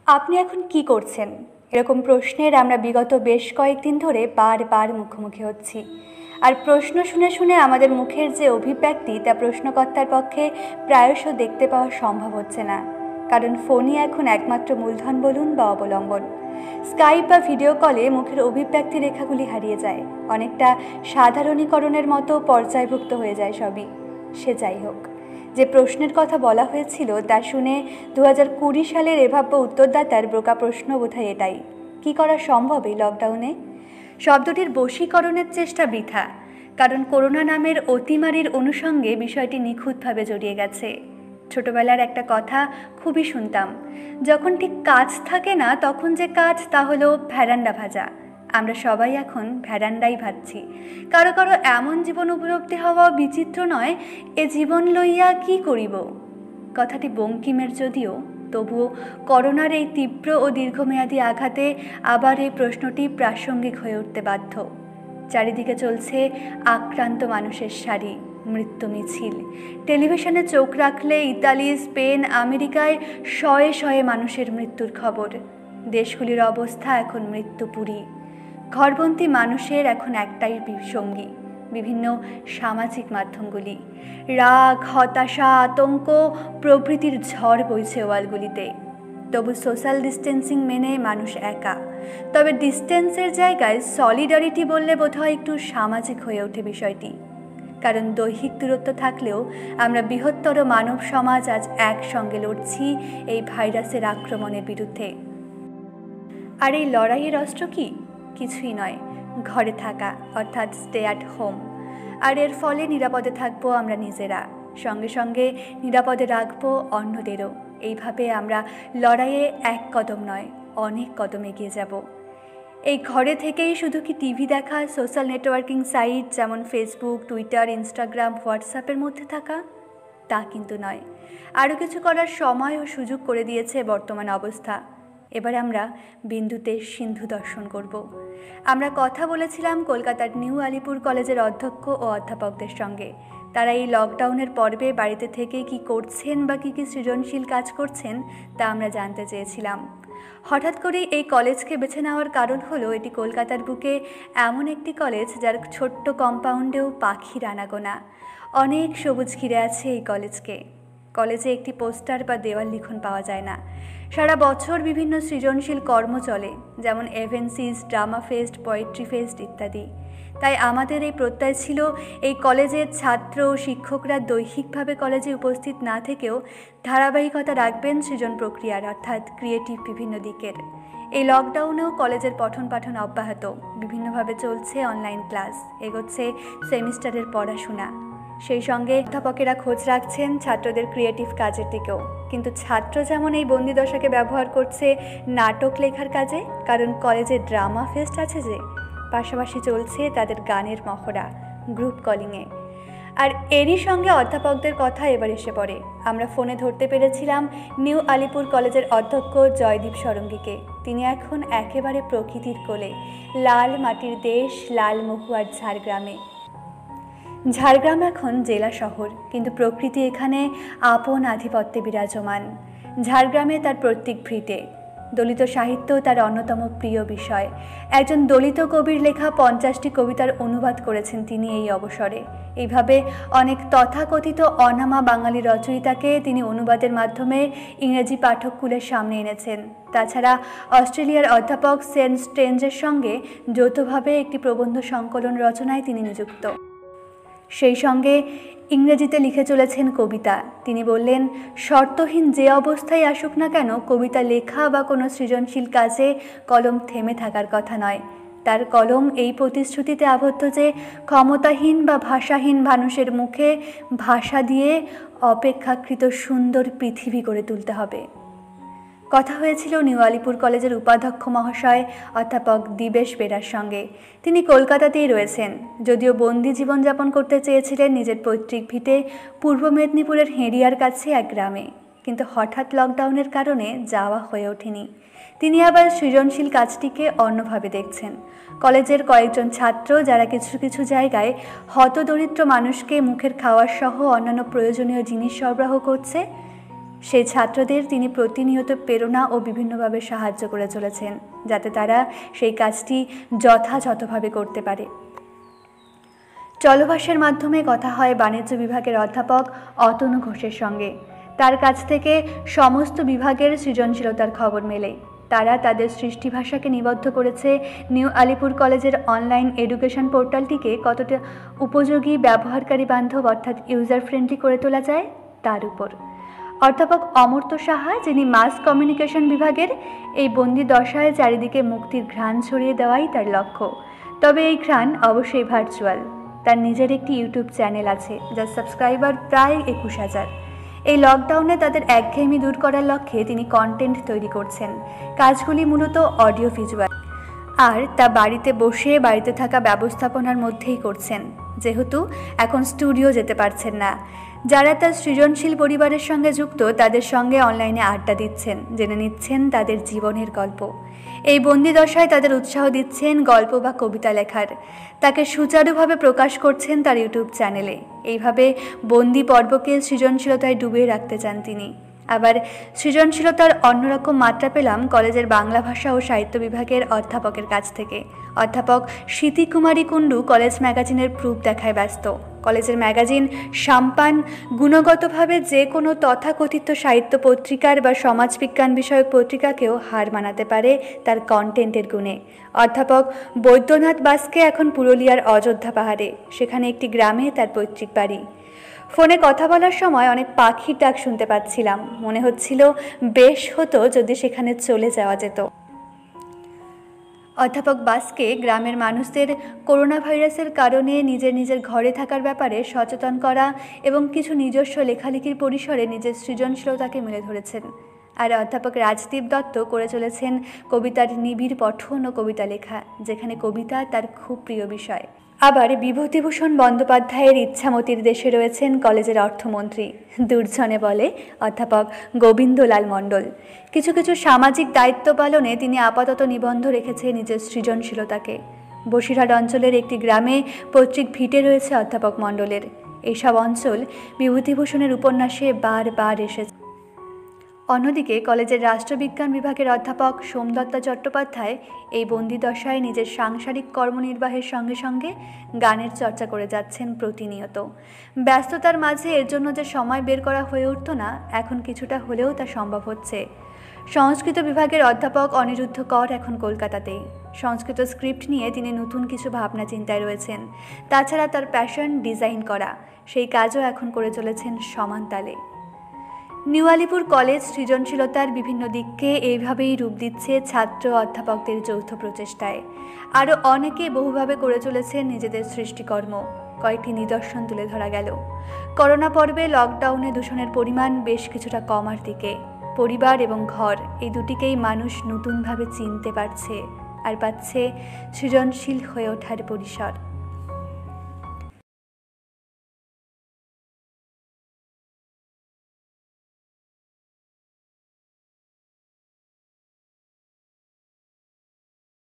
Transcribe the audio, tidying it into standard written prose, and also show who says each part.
Speaker 1: আপনি এখন কি করছেন? এরকম প্রশ্নের আমরা বিগত বেশ কয়েকদিন ধরে বারবার মুখোমুখি হচ্ছি। আর প্রশ্ন শুনে শুনে আমাদের মুখের যে অভিব্যক্তি তা প্রশ্নকর্তার পক্ষে প্রায়শ দেখতে পাওয়া সম্ভব হচ্ছে না, কারণ ফোনই এখন একমাত্র মূলধন বলুন বা অবলম্বন। স্কাইপ বা ভিডিও কলে মুখের অভিব্যক্তি রেখাগুলি হারিয়ে যায়, অনেকটা সাধারণীকরণের মতো পর্যায়ভুক্ত হয়ে যায় সবই। সে যাই হোক, যে প্রশ্নের কথা বলা হয়েছিল তা শুনে 2020 সালের এভাব্য উত্তরদাতার বোকা প্রশ্ন বোধহয় এটাই: কী করা সম্ভব এই লকডাউনে? শব্দটির বশীকরণের চেষ্টা বৃথা, কারণ করোনা নামের অতিমারির অনুষঙ্গে বিষয়টি নিখুঁতভাবে জড়িয়ে গেছে। ছোটবেলার একটা কথা খুবই শুনতাম, যখন ঠিক কাজ থাকে না তখন যে কাজ তা হলো ভ্যারান্ডা ভাজা। আমরা সবাই এখন ভ্যারান্ডাই ভাজছি। কারো কারো এমন জীবন উপলব্ধি হওয়া বিচিত্র নয়, এ জীবন লইয়া কি করিব। কথাটি বঙ্কিমের যদিও, তবুও করোনার এই তীব্র ও দীর্ঘমেয়াদী আঘাতে আবার এই প্রশ্নটি প্রাসঙ্গিক হয়ে উঠতে বাধ্য। চারিদিকে চলছে আক্রান্ত মানুষের সারি, মৃত্যু মিছিল। টেলিভিশনে চোখ রাখলে ইতালি, স্পেন, আমেরিকায় শয়ে শয়ে মানুষের মৃত্যুর খবর। দেশগুলির অবস্থা এখন মৃত্যুপুরী। ঘরবন্দি মানুষের এখন একটাই সঙ্গী: বিভিন্ন সামাজিক মাধ্যমগুলি। রাগ, হতাশা, আতঙ্ক প্রভৃতির ঝড় বইছে ওয়ালগুলিতে। তবু সোশ্যাল ডিস্টেন্সিং মেনে মানুষ একা। তবে ডিস্টেন্সের জায়গায় সলিডারিটি বললে বোধহয় একটু সামাজিক হয়ে ওঠে বিষয়টি, কারণ দৈহিক দূরত্ব থাকলেও আমরা বৃহত্তর মানব সমাজ আজ একসঙ্গে লড়ছি এই ভাইরাসের আক্রমণের বিরুদ্ধে। আর এই লড়াইয়ের অস্ত্র কি? কিছুই নয়, ঘরে থাকা, অর্থাৎ স্টে অ্যাট হোম। আর এর ফলে নিরাপদে থাকবো আমরা নিজেরা, সঙ্গে সঙ্গে নিরাপদে রাখবো অন্যদেরও। এইভাবে আমরা লড়াইয়ে এক কদম নয়, অনেক কদম এগিয়ে যাব। এই ঘরে থেকেই শুধু কি টিভি দেখা, সোশ্যাল নেটওয়ার্কিং সাইট যেমন ফেসবুক, টুইটার, ইনস্টাগ্রাম, হোয়াটসঅ্যাপের মধ্যে থাকা? তা কিন্তু নয়। আরও কিছু করার সময় ও সুযোগ করে দিয়েছে বর্তমান অবস্থা। এবার আমরা বিন্দুতে সিন্ধু দর্শন করব। আমরা কথা বলেছিলাম কলকাতার নিউ আলিপুর কলেজের অধ্যক্ষ ও অধ্যাপকদের সঙ্গে। তারা এই লকডাউনের পর্বে বাড়িতে থেকে কি করছেন বা কী সৃজনশীল কাজ করছেন তা আমরা জানতে চেয়েছিলাম। হঠাৎ করেই এই কলেজকে বেছে নেওয়ার কারণ হলো এটি কলকাতার বুকে এমন একটি কলেজ যার ছোট্ট কম্পাউন্ডেও পাখির আনাগোনা। অনেক সবুজ ঘিরে আছে এই কলেজকে। কলেজে একটি পোস্টার বা দেওয়াল লিখন পাওয়া যায় না। সারা বছর বিভিন্ন সৃজনশীল কর্ম চলে, যেমন এভেন্সিস, ড্রামা ফেস্ট, পোয়েট্রি ফেস্ট ইত্যাদি। তাই আমাদের এই প্রত্যয় ছিল এই কলেজের ছাত্র ও শিক্ষকরা দৈহিকভাবে কলেজে উপস্থিত না থেকেও ধারাবাহিকতা রাখবেন সৃজন প্রক্রিয়ার, অর্থাৎ ক্রিয়েটিভ বিভিন্ন দিকের। এই লকডাউনেও কলেজের পঠন পাঠন অব্যাহত, বিভিন্নভাবে চলছে অনলাইন ক্লাস, এগোচ্ছে সেমিস্টারের পড়াশোনা। সেই সঙ্গে অধ্যাপকেরা খোঁজ রাখছেন ছাত্রদের ক্রিয়েটিভ কাজের দিকেও। কিন্তু ছাত্র যেমন এই বন্দিদশাকে ব্যবহার করছে নাটক লেখার কাজে, কারণ কলেজে ড্রামা ফেস্ট আছে যে, পাশাপাশি চলছে তাদের গানের মহড়া, গ্রুপ কলিংয়ে। আর এরই সঙ্গে অধ্যাপকদের কথা এবার এসে পড়ে। আমরা ফোনে ধরতে পেরেছিলাম নিউ আলিপুর কলেজের অধ্যক্ষ জয়দীপ সরঙ্গীকে। তিনি এখন একেবারে প্রকৃতির কোলে, লাল মাটির দেশ, লাল মহুয়ার ঝাড়গ্রামে। ঝাড়গ্রাম এখন জেলা শহর, কিন্তু প্রকৃতি এখানে আপন আধিপত্যে বিরাজমান। ঝাড়গ্রামে তার প্রত্যেক ভিটে। দলিত সাহিত্য তার অন্যতম প্রিয় বিষয়। একজন দলিত কবির লেখা 50টি কবিতার অনুবাদ করেছেন তিনি এই অবসরে। এইভাবে অনেক তথাকথিত অনামা বাঙালি রচয়িতাকে তিনি অনুবাদের মাধ্যমে ইংরেজি পাঠককুলের সামনে এনেছেন। তাছাড়া অস্ট্রেলিয়ার অধ্যাপক সেন স্ট্রেঞ্জের সঙ্গে যৌথভাবে একটি প্রবন্ধ সংকলন রচনায় তিনি নিযুক্ত। সেই সঙ্গে ইংরেজিতে লিখে চলেছেন কবিতা। তিনি বললেন, শর্তহীন যে অবস্থায় আসুক না কেন, কবিতা লেখা বা কোনো সৃজনশীল কাজে কলম থেমে থাকার কথা নয়। তার কলম এই প্রতিশ্রুতিতে আবদ্ধ যে ক্ষমতাহীন বা ভাষাহীন মানুষের মুখে ভাষা দিয়ে অপেক্ষাকৃত সুন্দর পৃথিবী গড়ে তুলতে হবে। কথা হয়েছিল নিউ আলিপুর কলেজের উপাধ্যক্ষ মহাশয় অধ্যাপক দিবেশ বেরার সঙ্গে। তিনি কলকাতাতেই রয়েছেন, যদিও বন্দি জীবনযাপন করতে চেয়েছিলেন নিজের পৈতৃক ভিটে পূর্ব মেদিনীপুরের হেঁড়িয়ার কাছে এক গ্রামে, কিন্তু হঠাৎ লকডাউনের কারণে যাওয়া হয়ে ওঠেনি। তিনি আবার সৃজনশীল কাজটিকে অন্যভাবে দেখছেন। কলেজের কয়েকজন ছাত্র যারা কিছু কিছু জায়গায় হতদরিদ্র মানুষকে মুখের খাওয়ার সহ অন্যান্য প্রয়োজনীয় জিনিস সরবরাহ করছে, সেই ছাত্রদের তিনি প্রতিনিয়ত প্রেরণা ও বিভিন্নভাবে সাহায্য করে চলেছেন, যাতে তারা সেই কাজটি যথাযথভাবে করতে পারে। চলভাষের মাধ্যমে কথা হয় বাণিজ্য বিভাগের অধ্যাপক অতনু ঘোষের সঙ্গে। তার কাছ থেকে সমস্ত বিভাগের সৃজনশীলতার খবর মেলে। তারা তাদের সৃষ্টিভাষাকে নিবদ্ধ করেছে নিউ আলিপুর কলেজের অনলাইন এডুকেশন পোর্টালটিকে কতটা উপযোগী, ব্যবহারকারী বান্ধব অর্থাৎ ইউজার ফ্রেন্ডলি করে তোলা যায় তার উপর। অধ্যাপক অমর্ত্য সাহা, যিনি মাস কমিউনিকেশন বিভাগের, এই বন্দি দশায় চারিদিকে মুক্তির ঘ্রাণ ছড়িয়ে দেওয়াই তার লক্ষ্য। তবে এই ঘ্রাণ অবশ্যই ভার্চুয়াল। তার নিজের একটি ইউটিউব চ্যানেল আছে, যার সাবস্ক্রাইবার প্রায় 21,000। এই লকডাউনে তাদের একঘেয়েমি দূর করার লক্ষ্যে তিনি কন্টেন্ট তৈরি করছেন। কাজগুলি মূলত অডিও ভিজুয়াল, আর তা বাড়িতে বসে বাড়িতে থাকা ব্যবস্থাপনার মধ্যেই করছেন, যেহেতু এখন স্টুডিও যেতে পারছেন না। যারা তার সৃজনশীল পরিবারের সঙ্গে যুক্ত তাদের সঙ্গে অনলাইনে আড্ডা দিচ্ছেন, জেনে নিচ্ছেন তাদের জীবনের গল্প। এই বন্দিদশায় তাদের উৎসাহ দিচ্ছেন গল্প বা কবিতা লেখার, তাকে সুচারুভাবে প্রকাশ করছেন তার ইউটিউব চ্যানেলে। এইভাবে বন্দি পর্বকে সৃজনশীলতায় ডুবিয়ে রাখতে চান তিনি। আবার সৃজনশীলতার অন্যরকম মাত্রা পেলাম কলেজের বাংলা ভাষা ও সাহিত্য বিভাগের অধ্যাপকের কাছ থেকে। অধ্যাপক স্মৃতি কুমারী কুণ্ডু কলেজ ম্যাগাজিনের প্রুফ দেখায় ব্যস্ত। কলেজের ম্যাগাজিন সাম্পান গুণগতভাবে যে কোনো তথাকথিত সাহিত্য পত্রিকার বা সমাজবিজ্ঞান বিষয়ক পত্রিকাকেও হার মানাতে পারে তার কন্টেন্টের গুণে। অধ্যাপক বৈদ্যনাথ বাসকে এখন পুরুলিয়ার অযোধ্যা পাহাড়ে, সেখানে একটি গ্রামে তার পৈতৃক বাড়ি। ফোনে কথা বলার সময় অনেক পাখির ডাক শুনতে পাচ্ছিলাম। মনে হচ্ছিল বেশ হতো যদি সেখানে চলে যাওয়া যেত। অধ্যাপক বাসকে গ্রামের মানুষদের করোনা ভাইরাসের কারণে নিজের ঘরে থাকার ব্যাপারে সচেতন করা এবং কিছু নিজস্ব লেখালেখির পরিসরে নিজের সৃজনশীলতাকে মেলে ধরেছেন। আর অধ্যাপক রাজদীপ দত্ত করে চলেছেন কবিতার নিবিড় পঠন ও কবিতা লেখা, যেখানে কবিতা তার খুব প্রিয় বিষয়। আবার বিভূতিভূষণ বন্দ্যোপাধ্যায়ের ইচ্ছামতির দেশে রয়েছেন কলেজের অর্থমন্ত্রী, দুর্জনে বলে অধ্যাপক গোবিন্দলাল মণ্ডল। কিছু কিছু সামাজিক দায়িত্ব পালনে তিনি আপাতত নিবন্ধ রেখেছে নিজের সৃজনশীলতাকে। বসিরহাট অঞ্চলের একটি গ্রামে পৈতৃক ভিটে রয়েছে অধ্যাপক মণ্ডলের। এইসব অঞ্চল বিভূতিভূষণের উপন্যাসে বারবার এসেছে। অন্যদিকে কলেজের রাষ্ট্রবিজ্ঞান বিভাগের অধ্যাপক সোমদত্তা চট্টোপাধ্যায় এই বন্দিদশায় নিজের সাংসারিক কর্মনির্বাহের সঙ্গে সঙ্গে গানের চর্চা করে যাচ্ছেন প্রতিনিয়ত। ব্যস্ততার মাঝে এর জন্য যে সময় বের করা হয়ে উঠত না, এখন কিছুটা হলেও তা সম্ভব হচ্ছে। সংস্কৃত বিভাগের অধ্যাপক অনিরুদ্ধ কর এখন কলকাতাতেই। সংস্কৃত স্ক্রিপ্ট নিয়ে তিনি নতুন কিছু ভাবনা চিন্তায় রয়েছেন। তাছাড়া তার প্যাশন ডিজাইন করা, সেই কাজও এখন করে চলেছেন সমান তালে। নিউ আলিপুর কলেজ সৃজনশীলতার বিভিন্ন দিককে এইভাবেই রূপ দিচ্ছে ছাত্র অধ্যাপকদের যৌথ প্রচেষ্টায়। আরও অনেকে বহুভাবে করে চলেছেন নিজেদের সৃষ্টিকর্ম। কয়েকটি নিদর্শন তুলে ধরা গেল। করোনা পর্বে লকডাউনে দূষণের পরিমাণ বেশ কিছুটা কমার দিকে। পরিবার এবং ঘর, এই দুটিকেই মানুষ নতুনভাবে চিনতে পারছে আর পাচ্ছে সৃজনশীল হয়ে ওঠার পরিসর।